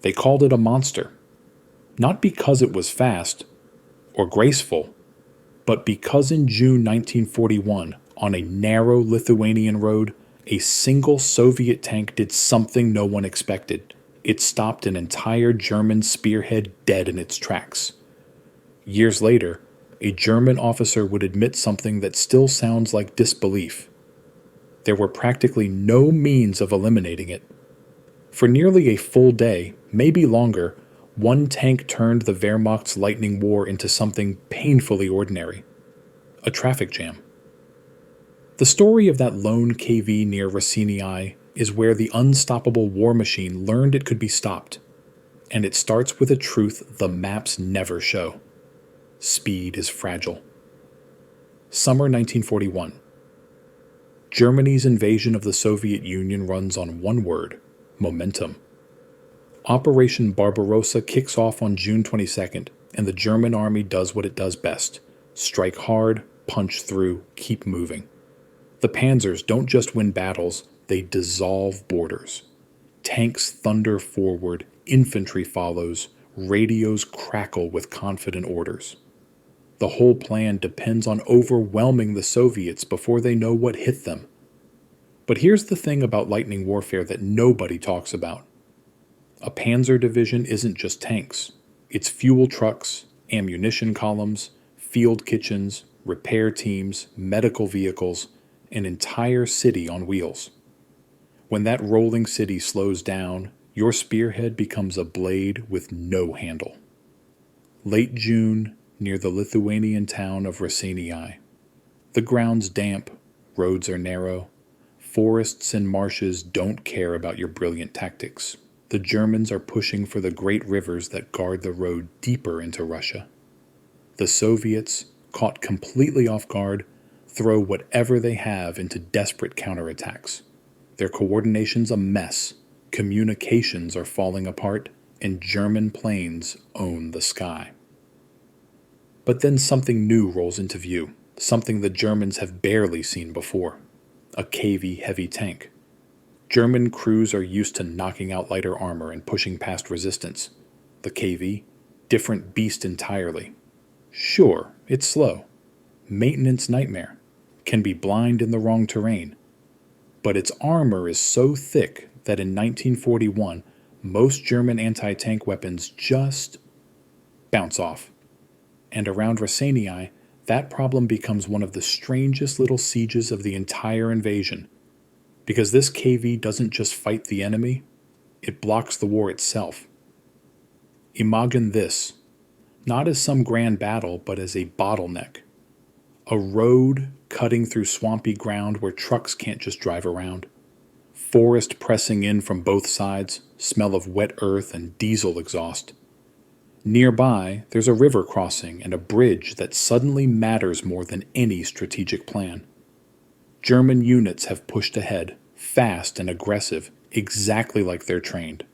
They called it a monster, not because it was fast or graceful, but because in June 1941, on a narrow Lithuanian road, a single Soviet tank did something no one expected. It stopped an entire German spearhead dead in its tracks. Years later, a German officer would admit something that still sounds like disbelief. There were practically no means of eliminating it. For nearly a full day, maybe longer, one tank turned the Wehrmacht's lightning war into something painfully ordinary: a traffic jam. The story of that lone KV near Raseiniai is where the unstoppable war machine learned it could be stopped. And it starts with a truth the maps never show: speed is fragile. Summer 1941. Germany's invasion of the Soviet Union runs on one word: momentum. Operation Barbarossa kicks off on June 22nd, and the German army does what it does best: strike hard, punch through, keep moving. The Panzers don't just win battles, they dissolve borders. Tanks thunder forward, infantry follows, radios crackle with confident orders. The whole plan depends on overwhelming the Soviets before they know what hit them. But here's the thing about lightning warfare that nobody talks about. A Panzer division isn't just tanks. It's fuel trucks, ammunition columns, field kitchens, repair teams, medical vehicles, an entire city on wheels. When that rolling city slows down, your spearhead becomes a blade with no handle. Late June, near the Lithuanian town of Raseiniai. The ground's damp, roads are narrow. Forests and marshes don't care about your brilliant tactics. The Germans are pushing for the great rivers that guard the road deeper into Russia. The Soviets, caught completely off guard, throw whatever they have into desperate counterattacks. Their coordination's a mess, communications are falling apart, and German planes own the sky. But then something new rolls into view, something the Germans have barely seen before: a KV heavy tank. German crews are used to knocking out lighter armor and pushing past resistance. The KV, different beast entirely. Sure, it's slow. Maintenance nightmare. Can be blind in the wrong terrain. But its armor is so thick that in 1941, most German anti-tank weapons just bounce off. And around Raseiniai, that problem becomes one of the strangest little sieges of the entire invasion. Because this KV doesn't just fight the enemy, it blocks the war itself. Imagine this, not as some grand battle, but as a bottleneck. A road cutting through swampy ground where trucks can't just drive around. Forest pressing in from both sides, smell of wet earth and diesel exhaust. Nearby, there's a river crossing and a bridge that suddenly matters more than any strategic plan. German units have pushed ahead, fast and aggressive, exactly like they're trained.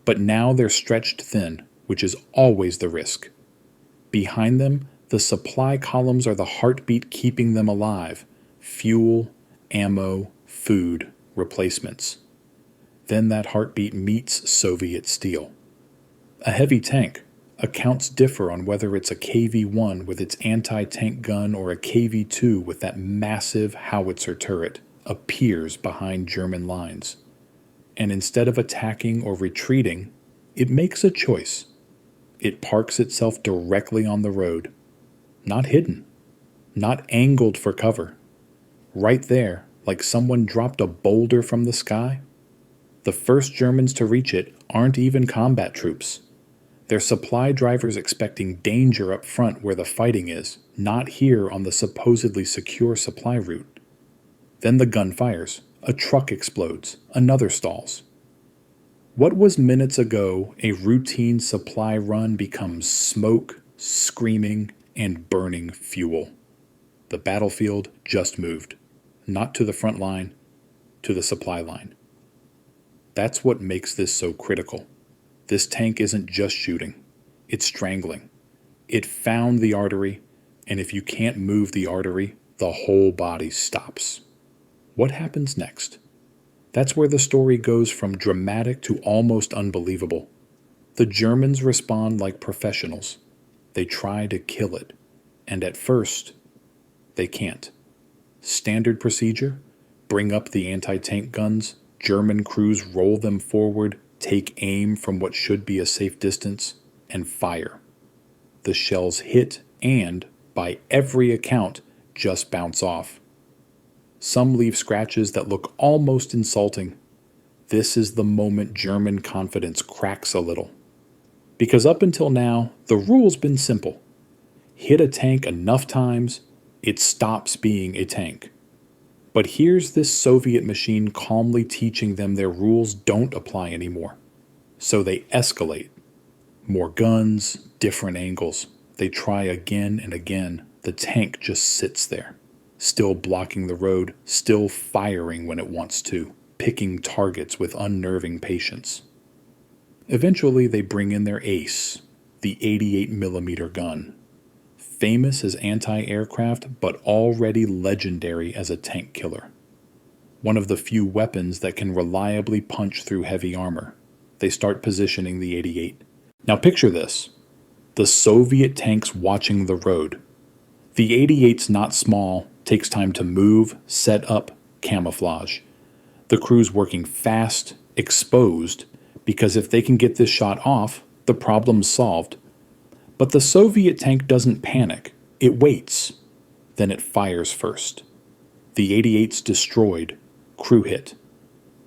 But now they're stretched thin, which is always the risk. Behind them, the supply columns are the heartbeat keeping them alive: fuel, ammo, food, replacements. Then that heartbeat meets Soviet steel. A heavy tank. Accounts differ on whether it's a KV-1 with its anti-tank gun or a KV-2 with that massive howitzer turret, appears behind German lines. And instead of attacking or retreating, it makes a choice. It parks itself directly on the road. Not hidden. Not angled for cover. Right there, like someone dropped a boulder from the sky. The first Germans to reach it aren't even combat troops. They're supply drivers expecting danger up front where the fighting is, not here on the supposedly secure supply route. Then the gun fires. A truck explodes. Another stalls. What was minutes ago a routine supply run becomes smoke, screaming, and burning fuel. The battlefield just moved. Not to the front line, to the supply line. That's what makes this so critical. This tank isn't just shooting, it's strangling. It found the artery, and if you can't move the artery, the whole body stops. What happens next? That's where the story goes from dramatic to almost unbelievable. The Germans respond like professionals. They try to kill it, and at first, they can't. Standard procedure: bring up the anti-tank guns, German crews roll them forward, take aim from what should be a safe distance, and fire. The shells hit and, by every account, just bounce off. Some leave scratches that look almost insulting. This is the moment German confidence cracks a little. Because up until now, the rule's been simple. Hit a tank enough times, it stops being a tank. But here's this Soviet machine calmly teaching them their rules don't apply anymore. So they escalate. More guns, different angles. They try again and again. The tank just sits there, still blocking the road, still firing when it wants to, picking targets with unnerving patience. Eventually they bring in their ace, the 88mm gun. Famous as anti-aircraft, but already legendary as a tank killer. One of the few weapons that can reliably punch through heavy armor. They start positioning the 88. Now picture this. The Soviet tanks watching the road. The 88's not small, takes time to move, set up, camouflage. The crew's working fast, exposed, because if they can get this shot off, the problem's solved. But the Soviet tank doesn't panic. It waits. Then it fires first. The 88's destroyed. Crew hit.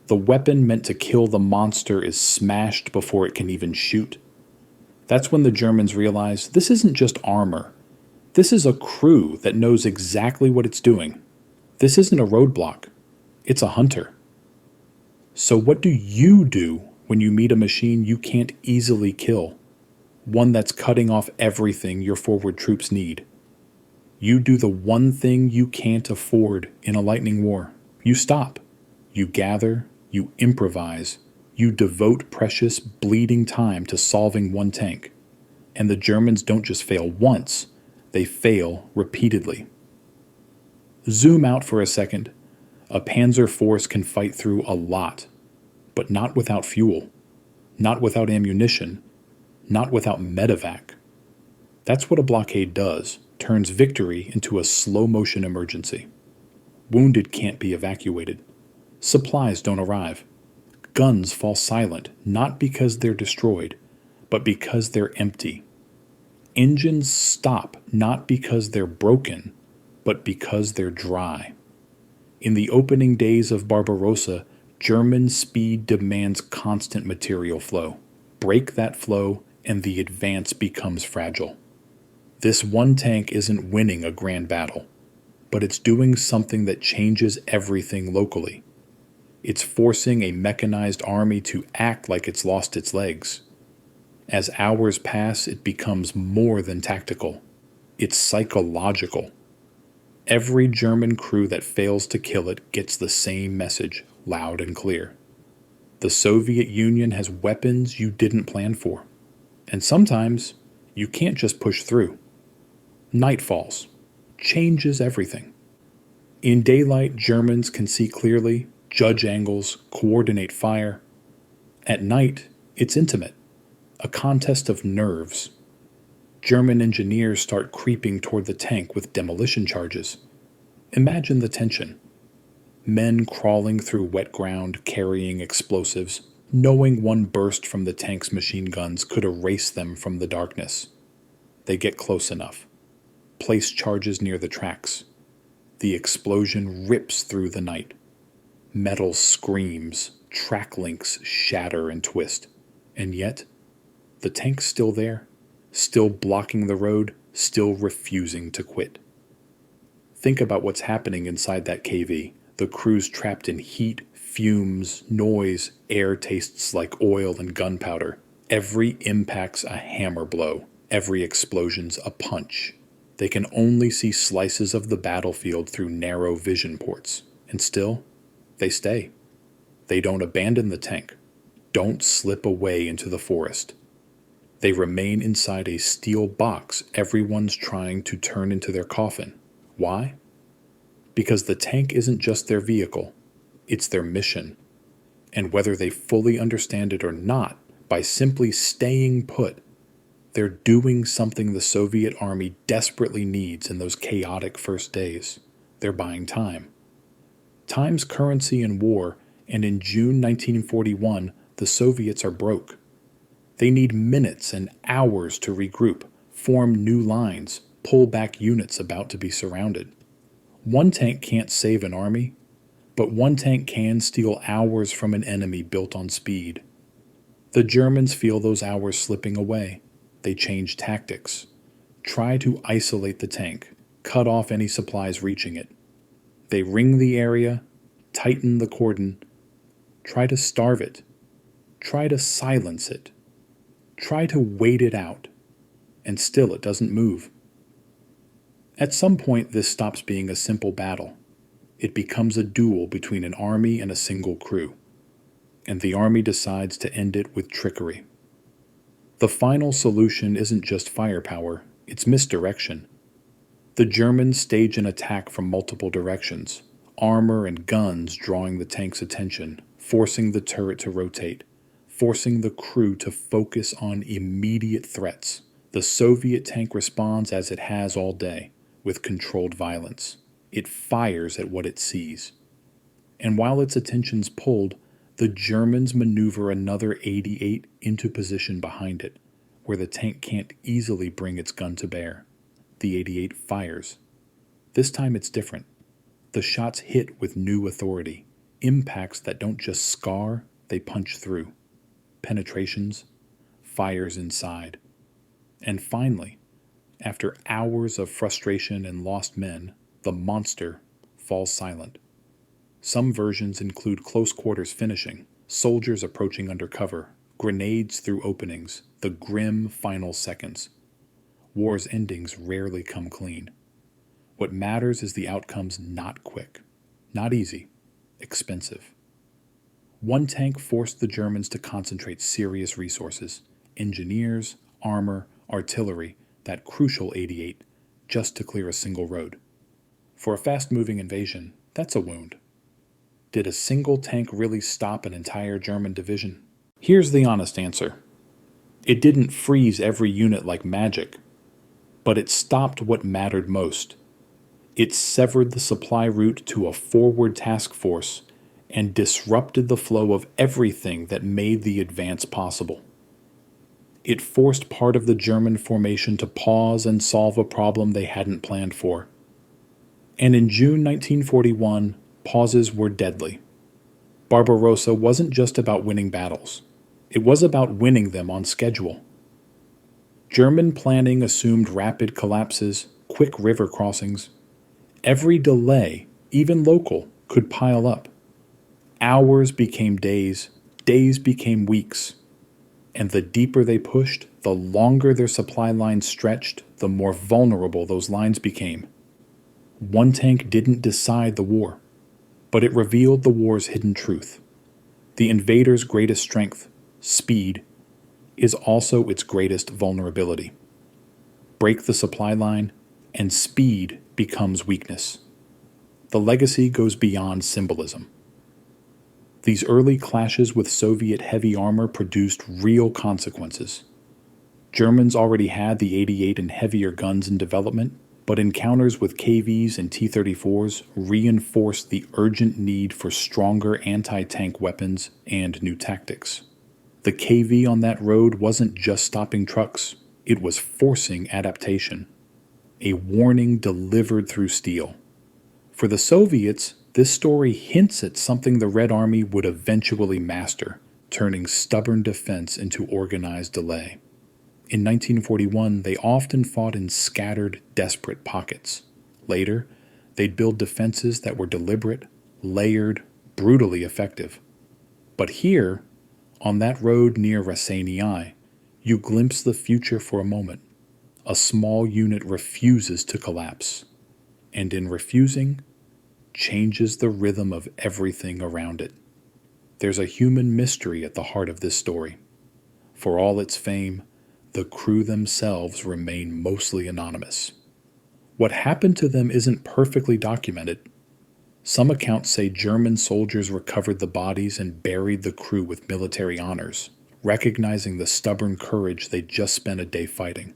The weapon meant to kill the monster is smashed before it can even shoot. That's when the Germans realize this isn't just armor. This is a crew that knows exactly what it's doing. This isn't a roadblock. It's a hunter. So what do you do when you meet a machine you can't easily kill? One that's cutting off everything your forward troops need. You do the one thing you can't afford in a lightning war. You stop. You gather. You improvise. You devote precious, bleeding time to solving one tank. And the Germans don't just fail once, they fail repeatedly. Zoom out for a second. A Panzer force can fight through a lot, but not without fuel, not without ammunition, not without medevac. That's what a blockade does, turns victory into a slow-motion emergency. Wounded can't be evacuated. Supplies don't arrive. Guns fall silent, not because they're destroyed, but because they're empty. Engines stop, not because they're broken, but because they're dry. In the opening days of Barbarossa, German speed demands constant material flow. Break that flow, and the advance becomes fragile. This one tank isn't winning a grand battle, but it's doing something that changes everything locally. It's forcing a mechanized army to act like it's lost its legs. As hours pass, it becomes more than tactical. It's psychological. Every German crew that fails to kill it gets the same message, loud and clear. The Soviet Union has weapons you didn't plan for. And sometimes, you can't just push through. Night falls. Changes everything. In daylight, Germans can see clearly, judge angles, coordinate fire. At night, it's intimate. A contest of nerves. German engineers start creeping toward the tank with demolition charges. Imagine the tension. Men crawling through wet ground carrying explosives, knowing one burst from the tank's machine guns could erase them from the darkness. They get close enough. Place charges near the tracks. The explosion rips through the night. Metal screams, track links shatter and twist. And yet, the tank's still there, still blocking the road, still refusing to quit. Think about what's happening inside that KV. The crew's trapped in heat, fumes, noise, air tastes like oil and gunpowder. Every impact's a hammer blow. Every explosion's a punch. They can only see slices of the battlefield through narrow vision ports. And still, they stay. They don't abandon the tank. Don't slip away into the forest. They remain inside a steel box everyone's trying to turn into their coffin. Why? Because the tank isn't just their vehicle, it's their mission. And whether they fully understand it or not, By simply staying put, they're doing something the Soviet army desperately needs in those chaotic first days. They're buying time. Time's currency in war, and in June 1941, the Soviets are broke. They need minutes and hours to regroup, form new lines, pull back units about to be surrounded. One tank can't save an army, but one tank can steal hours from an enemy built on speed. The Germans feel those hours slipping away. They change tactics. Try to isolate the tank, cut off any supplies reaching it. They ring the area, tighten the cordon, try to starve it, try to silence it, try to wait it out, and still it doesn't move. At some point, this stops being a simple battle. It becomes a duel between an army and a single crew, and the army decides to end it with trickery. The final solution isn't just firepower, it's misdirection. The Germans stage an attack from multiple directions, armor and guns drawing the tank's attention, forcing the turret to rotate, forcing the crew to focus on immediate threats. The Soviet tank responds as it has all day, with controlled violence. It fires at what it sees. And while its attention's pulled, the Germans maneuver another 88 into position behind it, where the tank can't easily bring its gun to bear. The 88 fires. This time it's different. The shots hit with new authority, impacts that don't just scar, they punch through. Penetrations, fires inside. And finally, after hours of frustration and lost men, the monster falls silent. Some versions include close quarters finishing, soldiers approaching under cover, grenades through openings, the grim final seconds. War's endings rarely come clean. What matters is the outcome's not quick, not easy, expensive. One tank forced the Germans to concentrate serious resources, engineers, armor, artillery, that crucial 88, just to clear a single road. For a fast-moving invasion, that's a wound. Did a single tank really stop an entire German division? Here's the honest answer. It didn't freeze every unit like magic, but it stopped what mattered most. It severed the supply route to a forward task force and disrupted the flow of everything that made the advance possible. It forced part of the German formation to pause and solve a problem they hadn't planned for. And in June 1941, pauses were deadly. Barbarossa wasn't just about winning battles. It was about winning them on schedule. German planning assumed rapid collapses, quick river crossings. Every delay, even local, could pile up. Hours became days, days became weeks. And the deeper they pushed, the longer their supply lines stretched, the more vulnerable those lines became. One tank didn't decide the war, but it revealed the war's hidden truth. The invader's greatest strength, speed, is also its greatest vulnerability. Break the supply line, and speed becomes weakness. The legacy goes beyond symbolism. These early clashes with Soviet heavy armor produced real consequences. Germans already had the 88 and heavier guns in development, but encounters with KVs and T-34s reinforced the urgent need for stronger anti-tank weapons and new tactics. The KV on that road wasn't just stopping trucks, it was forcing adaptation. A warning delivered through steel. For the Soviets, this story hints at something the Red Army would eventually master, turning stubborn defense into organized delay. In 1941, they often fought in scattered, desperate pockets. Later, they'd build defenses that were deliberate, layered, brutally effective. But here, on that road near Raseiniai, you glimpse the future for a moment. A small unit refuses to collapse, and in refusing, changes the rhythm of everything around it. There's a human mystery at the heart of this story. For all its fame, the crew themselves remain mostly anonymous. What happened to them isn't perfectly documented. Some accounts say German soldiers recovered the bodies and buried the crew with military honors. recognizing the stubborn courage they'd just spent a day fighting.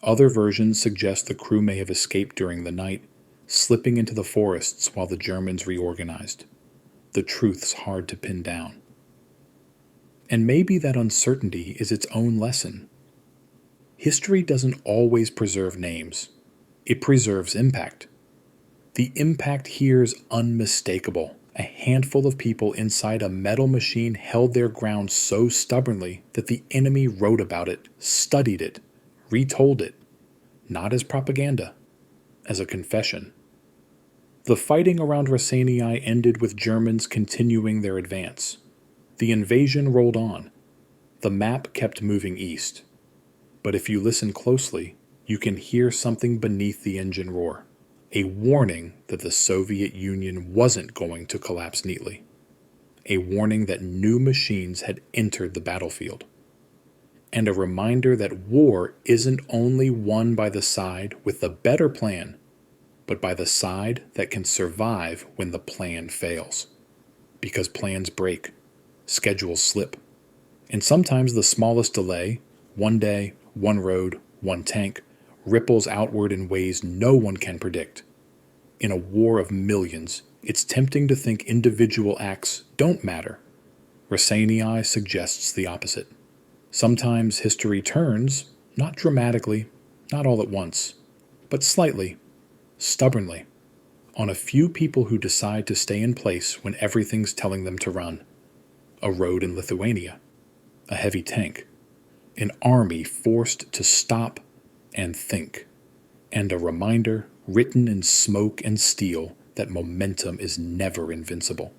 Other versions suggest the crew may have escaped during the night, slipping into the forests while the Germans reorganized. The truth's hard to pin down. And maybe that uncertainty is its own lesson. History doesn't always preserve names. It preserves impact. The impact here is unmistakable. A handful of people inside a metal machine held their ground so stubbornly that the enemy wrote about it, studied it, retold it, not as propaganda, as a confession. The fighting around Raseiniai ended with Germans continuing their advance. The invasion rolled on. The map kept moving east. But if you listen closely, you can hear something beneath the engine roar. A warning that the Soviet Union wasn't going to collapse neatly. A warning that new machines had entered the battlefield. And a reminder that war isn't only won by the side with the better plan, but by the side that can survive when the plan fails. Because plans break, schedules slip, and sometimes the smallest delay, one day, one road, one tank, ripples outward in ways no one can predict. In a war of millions, it's tempting to think individual acts don't matter. Raseiniai suggests the opposite. Sometimes history turns, not dramatically, not all at once, but slightly, stubbornly, on a few people who decide to stay in place when everything's telling them to run. A road in Lithuania, a heavy tank, an army forced to stop and think, and a reminder written in smoke and steel that momentum is never invincible.